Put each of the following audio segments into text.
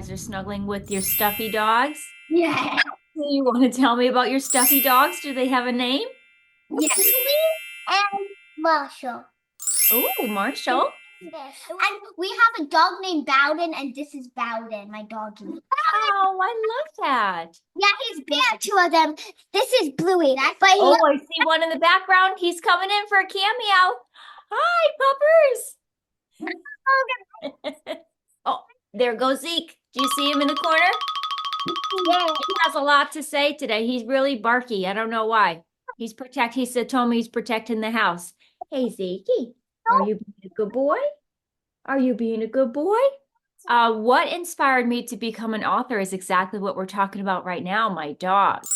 guys are snuggling with your stuffy dogs. Yeah. You want to tell me about your stuffy dogs? Do they have a name? Yes. And Marshall. Oh, Marshall. And we have a dog named Bowden, and this is Bowden, my doggy. Oh, I love that. Yeah, he's big. Two of them. This is Bluey. But Oh, I see one in the background. He's coming in for a cameo. Hi, puppers. Oh, there goes Zeke. Do you see him in the corner? yeah. He has a lot to say today. He's really barky. I don't know why. He told me he's protecting the house. Hey, Zeke, are you being a good boy? Are you being a good boy? What inspired me to become an author is exactly what we're talking about right now, my dogs.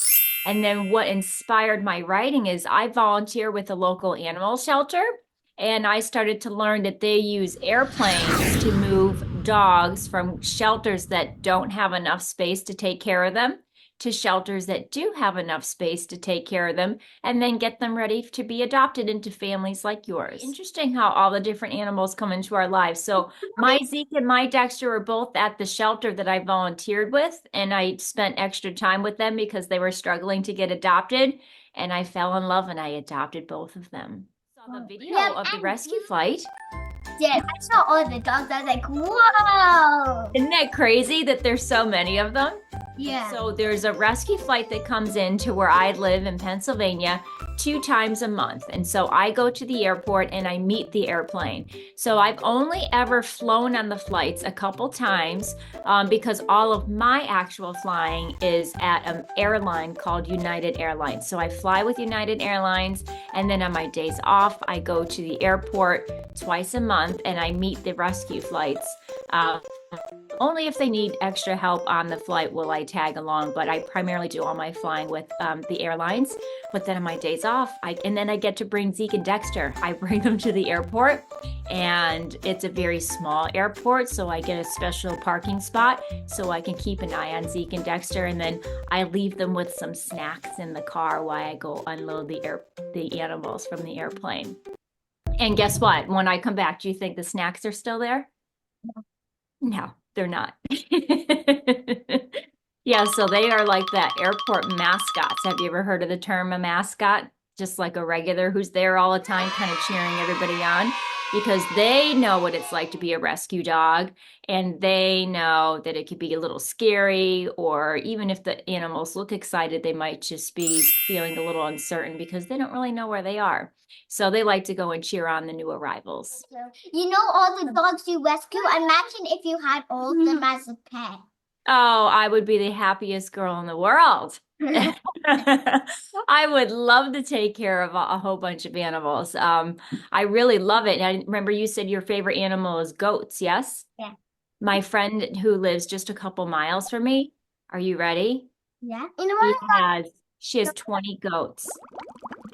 And then what inspired my writing is I volunteer with a local animal shelter, and I started to learn that they use airplanes to move dogs from shelters that don't have enough space to take care of them to shelters that do have enough space to take care of them and then get them ready to be adopted into families like yours. Interesting how all the different animals come into our lives. So my Zeke and my Dexter were both at the shelter that I volunteered with, and I spent extra time with them because they were struggling to get adopted, and I fell in love and I adopted both of them. Saw the video of the rescue flight. Yeah, I saw all the dogs. I was like, whoa. Isn't that crazy that there's so many of them? Yeah. So there's a rescue flight that comes into where I live in Pennsylvania 2 times a month. And so I go to the airport and I meet the airplane. So I've only ever flown on the flights a couple times because all of my actual flying is at an airline called United Airlines. So I fly with United Airlines, and then on my days off, I go to the airport twice a month and I meet the rescue flights. Only if they need extra help on the flight will I tag along, but I primarily do all my flying with the airlines. But then on my days off, and then I get to bring Zeke and Dexter. I bring them to the airport, and it's a very small airport, so I get a special parking spot so I can keep an eye on Zeke and Dexter, and then I leave them with some snacks in the car while I go unload the animals from the airplane. And guess what? When I come back, do you think the snacks are still there? No, they're not. Yeah, so they are like that airport mascots. Have you ever heard of the term a mascot? Just like a regular who's there all the time, kind of cheering everybody on, because they know what it's like to be a rescue dog, and they know that it could be a little scary, or even if the animals look excited, they might just be feeling a little uncertain because they don't really know where they are. So they like to go and cheer on the new arrivals. You know all the dogs you rescue? Imagine if you had all of them as a pet. Oh, I would be the happiest girl in the world. I would love to take care of a whole bunch of animals. I really love it. And I remember you said your favorite animal is goats, yes? Yeah. My friend who lives just a couple miles from me, are you ready? Yeah. You know She has 20 goats.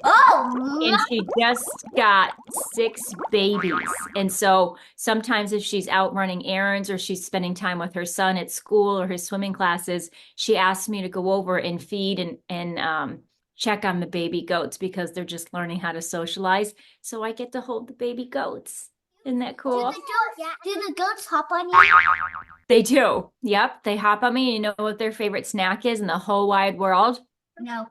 Oh, And she just got 6 babies. And so sometimes if she's out running errands or she's spending time with her son at school or his swimming classes, she asks me to go over and feed and check on the baby goats because they're just learning how to socialize. So I get to hold the baby goats. Isn't that cool? Do the goats hop on you? They do. Yep. They hop on me. You know what their favorite snack is in the whole wide world? No.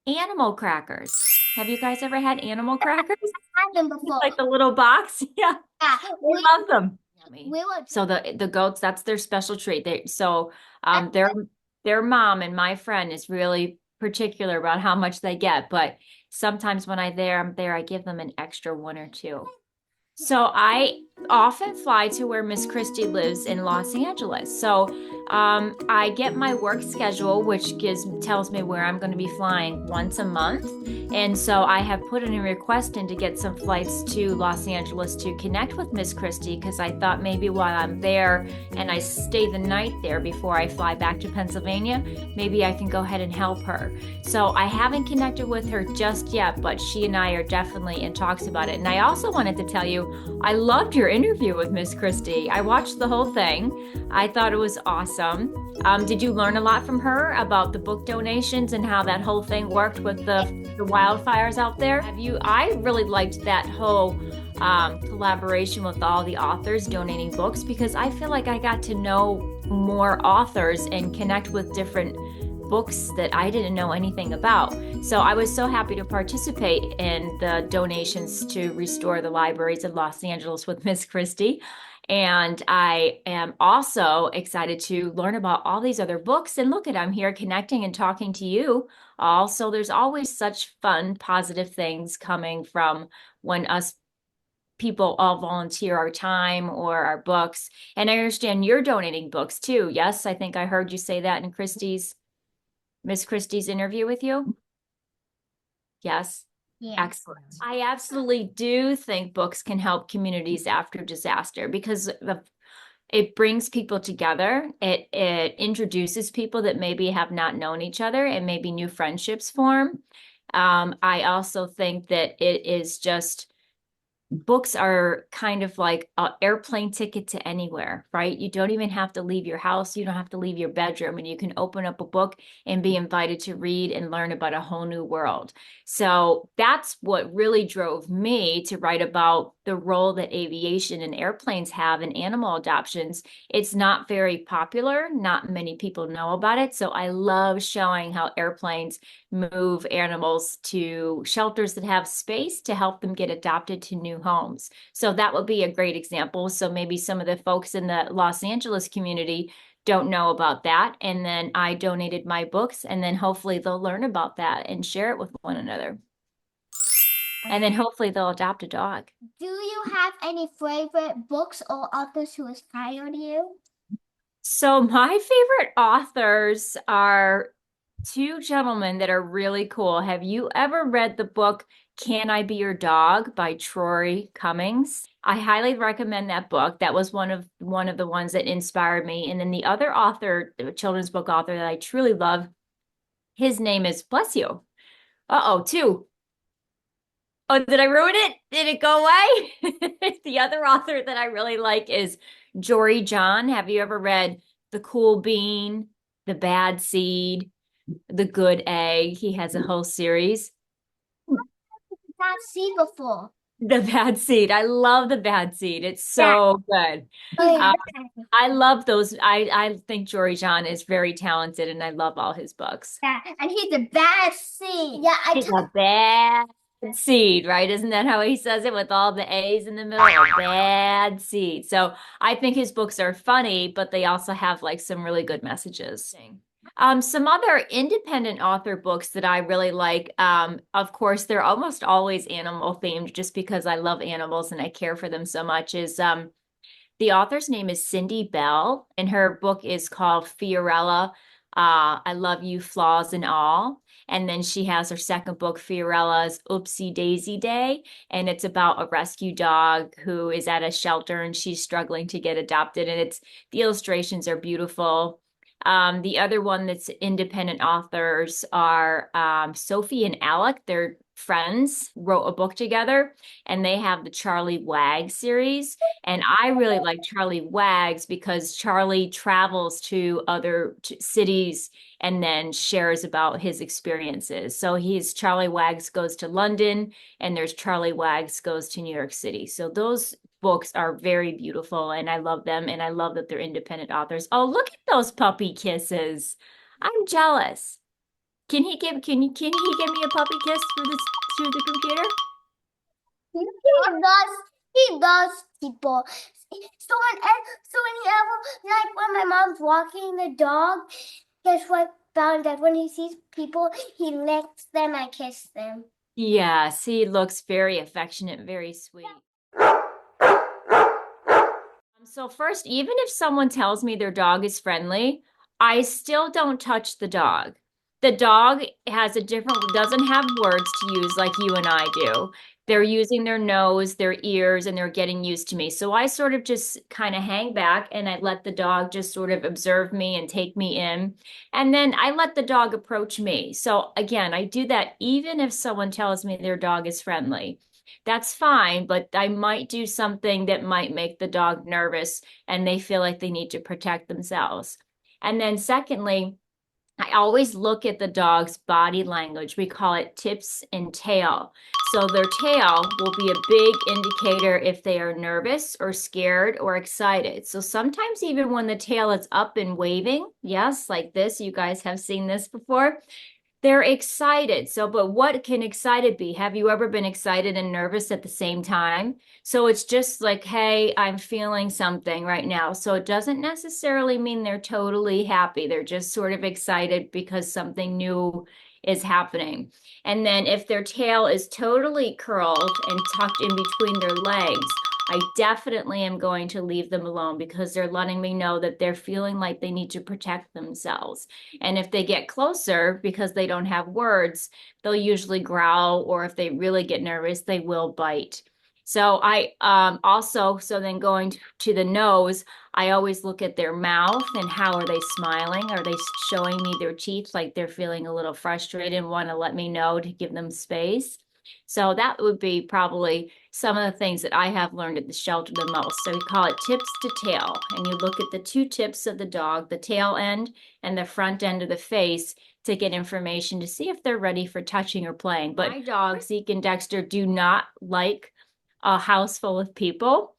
Animal crackers. Have you guys ever had animal crackers? I've had them before. Like the little box? Yeah. Yeah. We love them. So the the goats, that's their special treat. Their mom and my friend is really particular about how much they get, but sometimes when I'm there, I give them an extra 1 or 2. So I often fly to where Miss Christie lives in Los Angeles. So I get my work schedule, which tells me where I'm going to be flying once a month. And so I have put in a request in to get some flights to Los Angeles to connect with Miss Christie, because I thought maybe while I'm there and I stay the night there before I fly back to Pennsylvania, maybe I can go ahead and help her. So I haven't connected with her just yet, but she and I are definitely in talks about it. And I also wanted to tell you, I loved your interview with Miss Christie. I watched the whole thing. I thought it was awesome. Did you learn a lot from her about the book donations and how that whole thing worked with the wildfires out there? I really liked that whole collaboration with all the authors donating books because I feel like I got to know more authors and connect with different books that I didn't know anything about. So I was so happy to participate in the donations to restore the libraries in Los Angeles with Miss Christie. And I am also excited to learn about all these other books. And look at, I'm here connecting and talking to you all. So there's always such fun, positive things coming from when us people all volunteer our time or our books. And I understand you're donating books too. Yes, I think I heard you say that in Miss Christie's interview with you. Yes. Yeah. Excellent. I absolutely do think books can help communities after disaster because it brings people together. It introduces people that maybe have not known each other and maybe new friendships form. I also think that it is just books are kind of like an airplane ticket to anywhere, right? You don't even have to leave your house. You don't have to leave your bedroom, and you can open up a book and be invited to read and learn about a whole new world. So that's what really drove me to write about the role that aviation and airplanes have in animal adoptions. It's not very popular. Not many people know about it. So I love showing how airplanes move animals to shelters that have space to help them get adopted to new homes. So that would be a great example. So maybe some of the folks in the Los Angeles community don't know about that. And then I donated my books, and then hopefully they'll learn about that and share it with one another. And then hopefully they'll adopt a dog. Do you have any favorite books or authors who inspired you? So my favorite authors are two gentlemen that are really cool. Have you ever read the book Can I Be Your Dog by Troy Cummings? I highly recommend that book. That was one of the ones that inspired me. And then the other author, the children's book author that I truly love, his name is bless you. Uh-oh, two. Oh, did I ruin it? Did it go away? The other author that I really like is Jory John. Have you ever read The Cool Bean, The Bad Seed, The Good Egg? He has a whole series. Not see before. The Bad Seed. I love The Bad Seed. It's so good. I love those. I think Jory John is very talented, and I love all his books. Yeah, and he's a bad seed. Yeah, He's a bad seed, right? Isn't that how he says it with all the A's in the middle? A bad seed. So I think his books are funny, but they also have like some really good messages. Some other independent author books that I really like, of course, they're almost always animal themed just because I love animals and I care for them so much, is the author's name is Cindy Bell, and her book is called Fiorella, I Love You, Flaws and All. And then she has her second book, Fiorella's Oopsie Daisy Day, and it's about a rescue dog who is at a shelter and she's struggling to get adopted. And the illustrations are beautiful. The other one that's independent authors are Sophie and Alec. They're friends, wrote a book together, and they have the Charlie Wag series. And I really like Charlie Wags because Charlie travels to other cities and then shares about his experiences. So Charlie Wags goes to London, and there's Charlie Wags goes to New York City. So those books are very beautiful, and I love them, and I love that they're independent authors. Oh, look at those puppy kisses. I'm jealous. Can he give me a puppy kiss through the computer? He loves people. So whenever, like when my mom's walking the dog, guess what? Found that when he sees people, he licks them and kisses them. Yes, he looks very affectionate, very sweet. So first, even if someone tells me their dog is friendly, I still don't touch the dog. The dog doesn't have words to use like you and I do. They're using their nose, their ears, and they're getting used to me. So I sort of just kind of hang back and I let the dog just sort of observe me and take me in. And then I let the dog approach me. So again, I do that even if someone tells me their dog is friendly. That's fine, but I might do something that might make the dog nervous and they feel like they need to protect themselves. And then secondly, I always look at the dog's body language. We call it tips and tail. So their tail will be a big indicator if they are nervous or scared or excited. So sometimes even when the tail is up and waving, yes, like this, you guys have seen this before, they're excited. So, but what can excited be? Have you ever been excited and nervous at the same time? So it's just like, hey, I'm feeling something right now. So it doesn't necessarily mean they're totally happy. They're just sort of excited because something new is happening. And then if their tail is totally curled and tucked in between their legs, I definitely am going to leave them alone because they're letting me know that they're feeling like they need to protect themselves. And if they get closer because they don't have words, they'll usually growl, or if they really get nervous, they will bite. So I also, so then going to the nose, I always look at their mouth and how are they smiling? Are they showing me their teeth like they're feeling a little frustrated and want to let me know to give them space? So that would be probably some of the things that I have learned at the shelter the most. So we call it tips to tail. And you look at the two tips of the dog, the tail end and the front end of the face, to get information to see if they're ready for touching or playing. But my dogs, Zeke and Dexter, do not like a house full of people,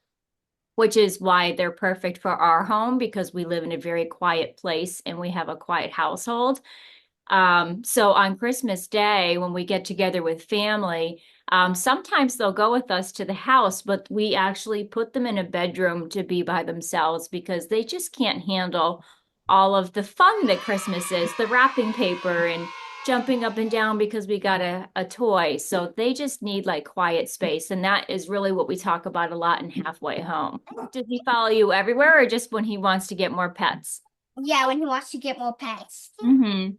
which is why they're perfect for our home because we live in a very quiet place and we have a quiet household. So on Christmas Day, when we get together with family, sometimes they'll go with us to the house, but we actually put them in a bedroom to be by themselves because they just can't handle all of the fun that Christmas is, the wrapping paper and jumping up and down because we got a toy. So they just need like quiet space. And that is really what we talk about a lot in Halfway Home. Does he follow you everywhere or just when he wants to get more pets? Yeah, when he wants to get more pets. Mm-hmm.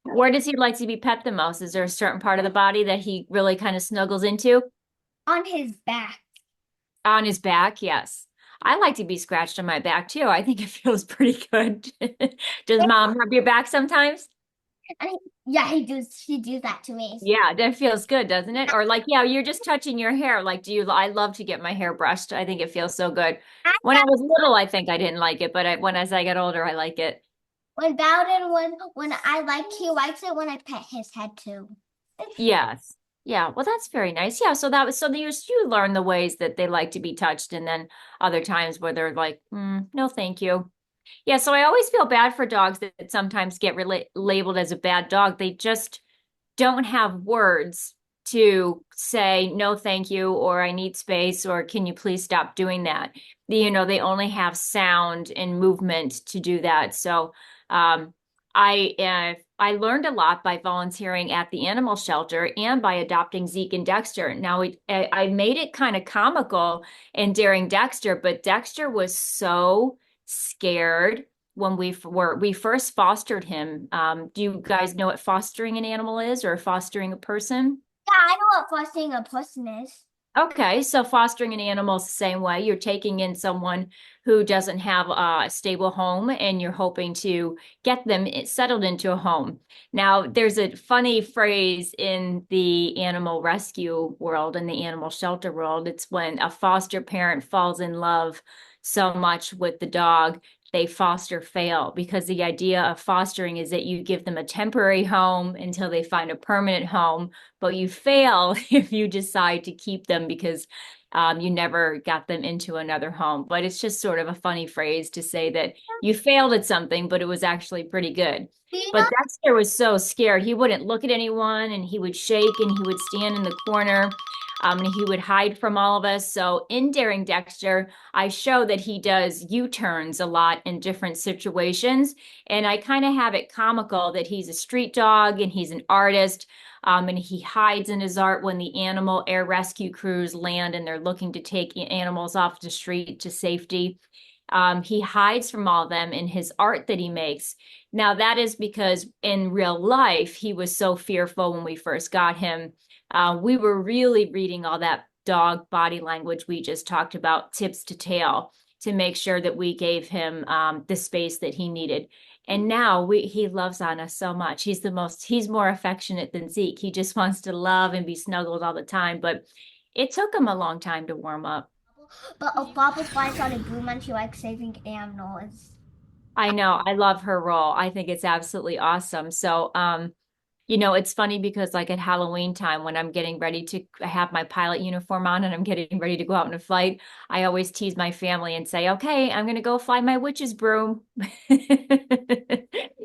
Where does he like to be pet the most? Is there a certain part of the body that he really kind of snuggles into? On his back. On his back, yes. I like to be scratched on my back too. I think it feels pretty good. Does mom rub your back sometimes? And yeah, he does that to me. Yeah, that feels good, doesn't it? Or like, yeah, you're just touching your hair. Like, I love to get my hair brushed. I think it feels so good. When I was little, I think I didn't like it, but as I get older, I like it. When Bowden when I like he likes it when I pet his head too. Yes. Yeah. Well, that's very nice. Yeah. So that was so you learn the ways that they like to be touched, and then other times where they're like, no, thank you. Yeah. So I always feel bad for dogs that sometimes get labeled as a bad dog. They just don't have words to say no thank you or I need space or can you please stop doing that. They only have sound and movement to do that. So um I learned a lot by volunteering at the animal shelter and by adopting Zeke and Dexter. Now I made it kind of comical in Daring Dexter, but Dexter was so scared when we first fostered him. Do you guys know what fostering an animal is or fostering a person? Yeah, I know what fostering a person is. Okay, so fostering an animal is the same way. You're taking in someone who doesn't have a stable home and you're hoping to get them settled into a home. Now, there's a funny phrase in the animal rescue world, in the animal shelter world. It's when a foster parent falls in love so much with the dog, they foster fail because the idea of fostering is that you give them a temporary home until they find a permanent home, but you fail if you decide to keep them because you never got them into another home. But it's just sort of a funny phrase to say that you failed at something, but it was actually pretty good. Do you But know? Dexter was so scared. He wouldn't look at anyone and he would shake and he would stand in the corner. And he would hide from all of us. So in Daring Dexter, I show that he does U-turns a lot in different situations. And I kind of have it comical that he's a street dog and he's an artist. And he hides in his art when the animal air rescue crews land and they're looking to take animals off the street to safety. He hides from all of them in his art that he makes. Now, that is because in real life, he was so fearful when we first got him. We were really reading all that dog body language we just talked about, tips to tail, to make sure that we gave him the space that he needed. And now he loves on us so much. He's more affectionate than Zeke. He just wants to love and be snuggled all the time. But it took him a long time to warm up. But if Papa finds out a broom and she likes saving animals. I know. I love her role. I think it's absolutely awesome. So, it's funny because like at Halloween time when I'm getting ready to have my pilot uniform on and I'm getting ready to go out on a flight, I always tease my family and say, "Okay, I'm gonna go fly my witch's broom."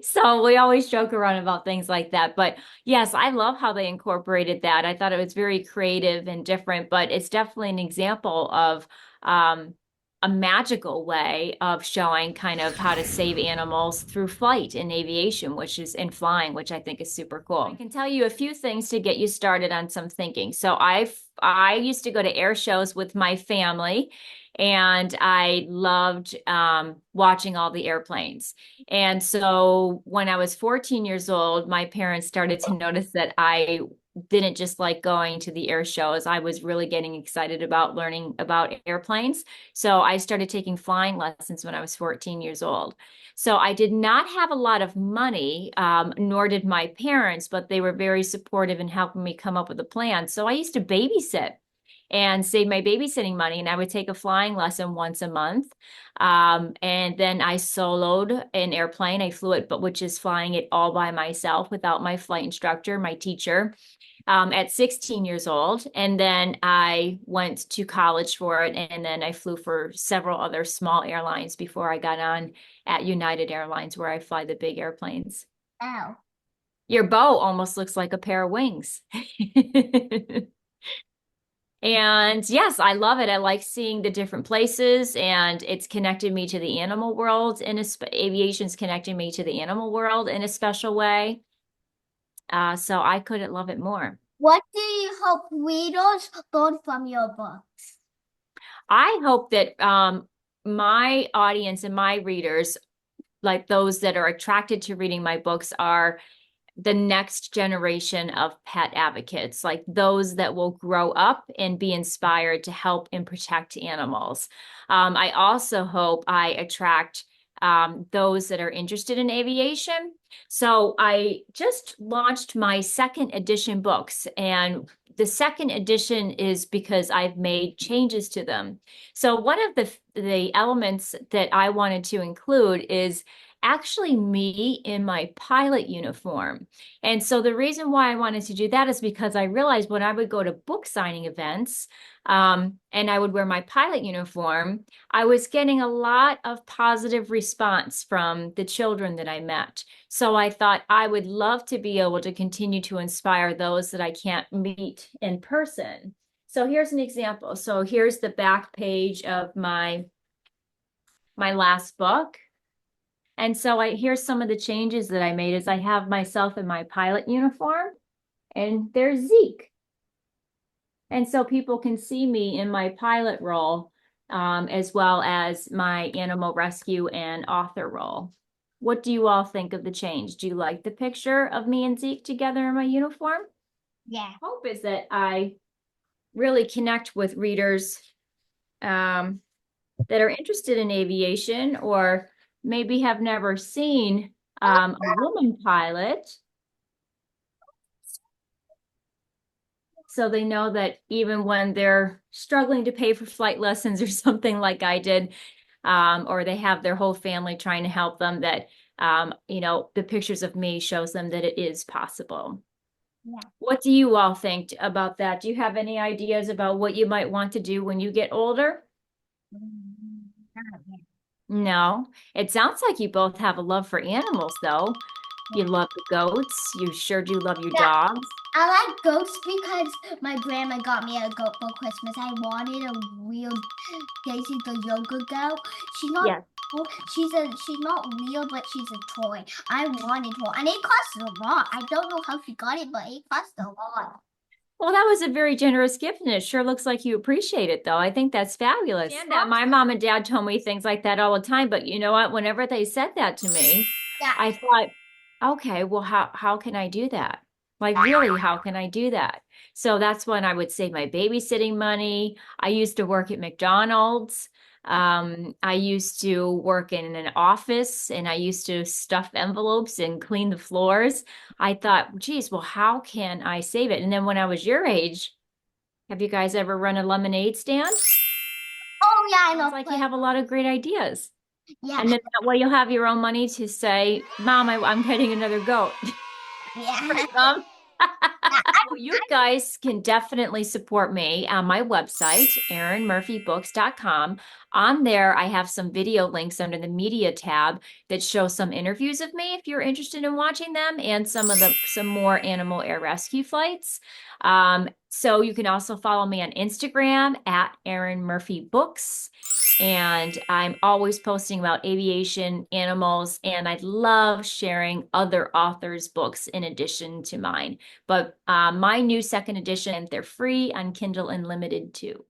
So we always joke around about things like that. But yes, I love how they incorporated that. I thought it was very creative and different, but it's definitely an example of um a magical way of showing kind of how to save animals through flight in aviation, which is in flying, which I think is super cool. I can tell you a few things to get you started on some thinking. So I used to go to air shows with my family, and I loved watching all the airplanes. And so when I was 14 years old, my parents started to notice that I didn't just like going to the air shows. I was really getting excited about learning about airplanes. So I started taking flying lessons when I was 14 years old. So I did not have a lot of money, nor did my parents, but they were very supportive in helping me come up with a plan. So I used to babysit and save my babysitting money, and I would take a flying lesson once a month. And then I soloed an airplane. I flew it, but which is flying it all by myself without my flight instructor, my teacher, at 16 years old. And then I went to college for it. And then I flew for several other small airlines before I got on at United Airlines, where I fly the big airplanes. Ow. Your bow almost looks like a pair of wings. And yes, I love it. I like seeing the different places, and it's connected me to the animal world, and aviation's connecting me to the animal world in a special way. So I couldn't love it more. What do you hope readers learn from your book? I hope that my audience and my readers, like those that are attracted to reading my books, are the next generation of pet advocates, like those that will grow up and be inspired to help and protect animals. I also hope I attract those that are interested in aviation. So I just launched my second edition books, and the second edition is because I've made changes to them. So one of the elements that I wanted to include is actually me in my pilot uniform. And so the reason why I wanted to do that is because I realized when I would go to book signing events, and I would wear my pilot uniform, I was getting a lot of positive response from the children that I met. So I thought I would love to be able to continue to inspire those that I can't meet in person. So here's an example. So here's the back page of my last book. And so here's some of the changes that I made is I have myself in my pilot uniform, and there's Zeke. And so people can see me in my pilot role, as well as my animal rescue and author role. What do you all think of the change? Do you like the picture of me and Zeke together in my uniform? Yeah. Hope is that I really connect with readers that are interested in aviation, or maybe have never seen a woman pilot. So they know that even when they're struggling to pay for flight lessons or something like I did, or they have their whole family trying to help them, that the pictures of me shows them that it is possible. Yeah. What do you all think about that? Do you have any ideas about what you might want to do when you get older? Not yet. No, it sounds like you both have a love for animals, though. You love the goats. You sure do love your Yeah. dogs. I like goats because my grandma got me a goat for Christmas. I wanted a real Daisy the yoga goat. She's not Yes. she's not real, but she's a toy. I wanted her, and it costs a lot. I don't know how she got it, but it cost a lot. Well, that was a very generous gift, and it sure looks like you appreciate it, though. I think that's fabulous. And my mom and dad told me things like that all the time, but you know what? Whenever they said that to me, Yeah. I thought, okay, well, how can I do that? Like, really, how can I do that? So that's when I would save my babysitting money. I used to work at McDonald's. I used to work in an office, and I used to stuff envelopes and clean the floors. I thought, geez, well, how can I save it? And then when I was your age, have you guys ever run a lemonade stand? Oh yeah, I know. It's like you have a lot of great ideas. Yeah. And then that way you'll have your own money to say, Mom, I'm getting another goat. Yeah. Mom. Well, you guys can definitely support me on my website, erinmurphybooks.com. On there, I have some video links under the media tab that show some interviews of me if you're interested in watching them, and some more animal air rescue flights. So you can also follow me on Instagram at Erin Murphy Books. And I'm always posting about aviation, animals, and I love sharing other authors' books in addition to mine. But my new second edition, they're free on Kindle Unlimited too.